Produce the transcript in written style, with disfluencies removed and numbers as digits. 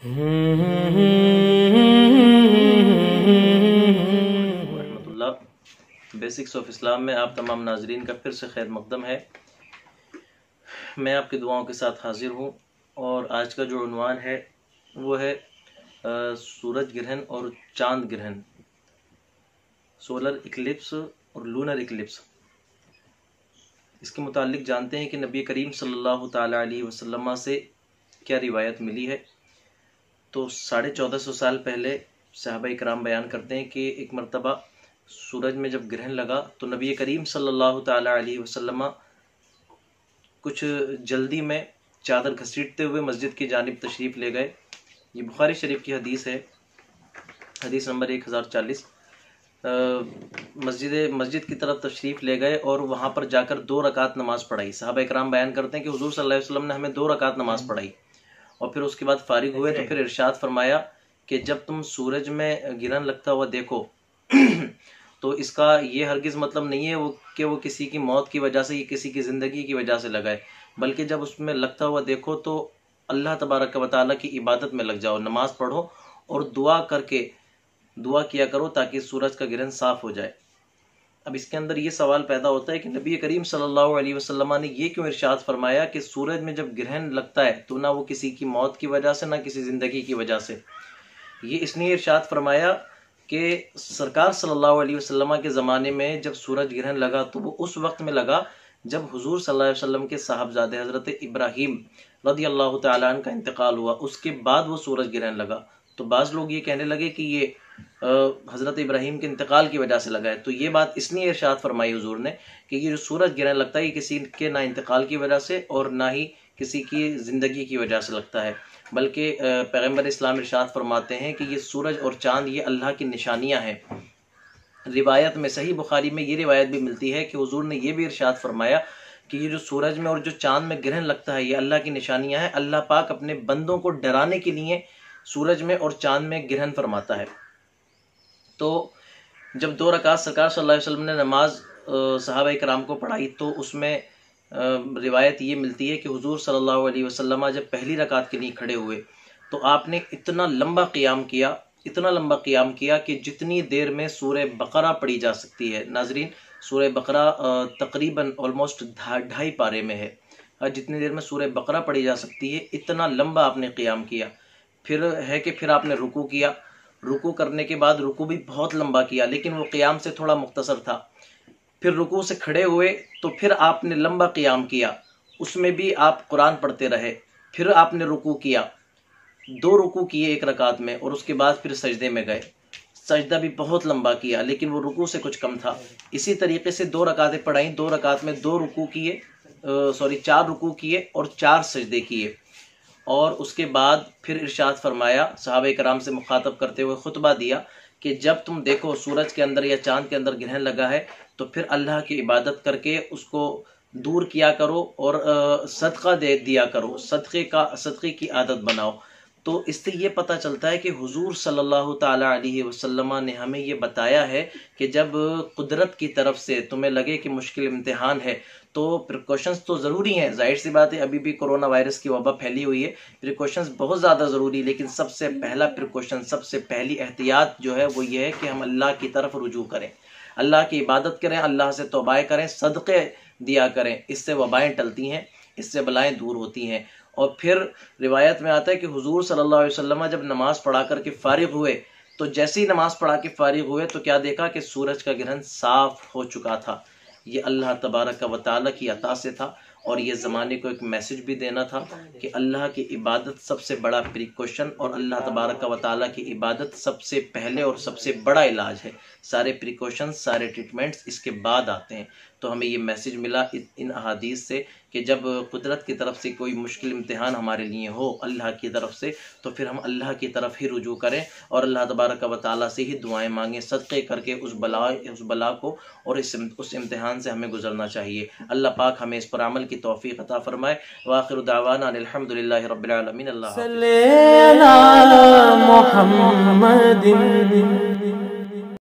ورحمۃ اللہ۔ Basics of اسلام میں آپ تمام ناظرین کا پھر سے خیر مقدم ہے۔ میں آپ کی دعاؤں کے ساتھ حاضر ہوں، اور آج کا جو عنوان ہے وہ ہے سورج گرہن اور چاند گرہن، سولر اکلپس اور لونر اکلپس۔ اس کے متعلق جانتے ہیں کہ نبی کریم صلی اللہ تعالیٰ علیہ وسلم سے کیا روایت ملی ہے۔ تو 1450 سال پہلے صحابہ کرام بیان کرتے ہیں کہ ایک مرتبہ سورج میں جب گرہن لگا تو نبی کریم صلی اللہ تعالیٰ علیہ وسلم کچھ جلدی میں چادر گھسیٹتے ہوئے مسجد کی جانب تشریف لے گئے۔ یہ بخاری شریف کی حدیث ہے، حدیث نمبر 1040۔ مسجد کی طرف تشریف لے گئے اور وہاں پر جا کر 2 رکعت نماز پڑھائی۔ صحابہ کرام بیان کرتے ہیں کہ حضور صلی اللہ علیہ وسلم نے ہمیں 2 رکعت نماز پڑھائی، اور پھر اس کے بعد فارغ ہوئے تو پھر ارشاد فرمایا کہ جب تم سورج میں گرہن لگتا ہوا دیکھو تو اس کا یہ ہرگز مطلب نہیں ہے کہ وہ کسی کی موت کی وجہ سے یا کسی کی زندگی کی وجہ سے لگائے، بلکہ جب اس میں لگتا ہوا دیکھو تو اللہ تبارک و تعالیٰ کی عبادت میں لگ جاؤ، نماز پڑھو اور دعا کیا کرو تاکہ سورج کا گرہن صاف ہو جائے۔ اب اس کے اندر یہ سوال پیدا ہوتا ہے کہ نبی کریم صلی اللہ علیہ وسلم نے یہ کیوں ارشاد فرمایا کہ سورج میں جب گرہن لگتا ہے تو نہ وہ کسی کی موت کی وجہ سے نہ کسی زندگی کی وجہ سے۔ یہ اس لیے ارشاد فرمایا کہ سرکار صلی اللہ علیہ وسلم کے زمانے میں جب سورج گرہن لگا تو وہ اس وقت میں لگا جب حضور صلی اللہ علیہ وسلم کے صاحبزادے حضرت ابراہیم رضی اللہ تعالیٰ عنہ کا انتقال ہوا، اس کے بعد وہ سورج گرہن لگا۔ تو بعض لوگ یہ کہنے لگے کہ یہ حضرت ابراہیم کے انتقال کی وجہ سے لگا ہے، تو یہ بات اس لیے ارشاد فرمائی حضور نے کہ یہ جو سورج گرہن لگتا ہے یہ کسی کے نہ انتقال کی وجہ سے اور نہ ہی کسی کی زندگی کی وجہ سے لگتا ہے، بلکہ پیغمبر اسلام ارشاد فرماتے ہیں کہ یہ سورج اور چاند یہ اللہ کی نشانیاں ہیں۔ روایت میں صحیح بخاری میں یہ روایت بھی ملتی ہے کہ حضور نے یہ بھی ارشاد فرمایا کہ یہ جو سورج میں اور جو چاند میں گرہن لگتا ہے یہ اللہ کی نشانیاں ہیں۔ اللہ پاک اپنے بندوں کو ڈرانے کے لیے سورج میں اور چاند میں گرہن فرماتا ہے۔ تو جب 2 رکعت سرکار صلی اللہ علیہ وسلم نے نماز صحابہ کرام کو پڑھائی تو اس میں روایت یہ ملتی ہے کہ حضور صلی اللہ علیہ وسلم جب پہلی رکعت کے لیے کھڑے ہوئے تو آپ نے اتنا لمبا قیام کیا کہ جتنی دیر میں سورہ بقرہ پڑھی جا سکتی ہے۔ ناظرین، سورہ بقرہ تقریباً آلموسٹ 2.5 پارے میں ہے، جتنی دیر میں سورہ بقرہ پڑھی جا سکتی ہے اتنا لمبا آپ نے قیام کیا۔ پھر آپ نے رکوع کیا، رکوع کرنے کے بعد رکوع بھی بہت لمبا کیا لیکن وہ قیام سے تھوڑا مختصر تھا۔ پھر رکوع سے کھڑے ہوئے تو پھر آپ نے لمبا قیام کیا، اس میں بھی آپ قرآن پڑھتے رہے۔ پھر آپ نے رکوع کیا، 2 رکوع کیے ایک رکعت میں، اور اس کے بعد پھر سجدے میں گئے، سجدہ بھی بہت لمبا کیا لیکن وہ رکوع سے کچھ کم تھا۔ اسی طریقے سے 2 رکعتیں پڑھائیں، 2 رکعت میں 4 رکوع کیے اور 4 سجدے کیے، اور اس کے بعد پھر ارشاد فرمایا صحابہ کرام سے مخاطب کرتے ہوئے خطبہ دیا کہ جب تم دیکھو سورج کے اندر یا چاند کے اندر گرہن لگا ہے تو پھر اللہ کی عبادت کر کے اس کو دور کیا کرو اور صدقہ دیا کرو، صدقے کی عادت بناؤ۔ تو اس سے یہ پتہ چلتا ہے کہ حضور صلی اللہ تعالیٰ علیہ وسلم نے ہمیں یہ بتایا ہے کہ جب قدرت کی طرف سے تمہیں لگے کہ مشکل امتحان ہے تو پریکاشنز تو ضروری ہیں، ظاہر سی بات ہے ابھی بھی کرونا وائرس کی وبا پھیلی ہوئی ہے، پریکاشنز بہت زیادہ ضروری، لیکن سب سے پہلا پریکاشن، سب سے پہلی احتیاط جو ہے وہ یہ ہے کہ ہم اللہ کی طرف رجوع کریں، اللہ کی عبادت کریں، اللہ سے توبہ کریں، صدقے دیا کریں، اس سے وبائیں ٹلتی ہیں، اس سے بلائیں دور ہوتی ہیں۔ اور پھر روایت میں آتا ہے کہ حضور صلی اللہ علیہ وسلم جب نماز پڑھا کر کے فارغ ہوئے تو جیسے ہی نماز پڑھا کے فارغ ہوئے تو کیا دیکھا کہ سورج کا گرہن صاف ہو چکا تھا۔ یہ اللہ تبارک و تعالیٰ کی عطا سے تھا، اور یہ زمانے کو ایک میسج بھی دینا تھا کہ اللہ کی عبادت سب سے بڑا پریکاشن، اور اللہ تبارک و تعالیٰ کی عبادت سب سے پہلے اور سب سے بڑا علاج ہے۔ سارے پریکاشن، سارے ٹریٹمنٹس اس کے بعد آتے ہیں۔ تو ہمیں یہ میسج ملا ان احادیث سے کہ جب قدرت کی طرف سے کوئی مشکل امتحان ہمارے لیے ہو اللہ کی طرف سے تو پھر ہم اللہ کی طرف ہی رجوع کریں اور اللہ تبارک و تعالیٰ سے ہی دعائیں مانگیں، صدقے کر کے اس بلا کو اور اس امتحان سے ہمیں گزرنا چاہیے۔ اللہ پاک ہمیں اس پر عمل کی توفیق عطا فرمائے۔ وآخر دعوانا الحمدللہ رب العالمین۔ اللہ صلی علی محمد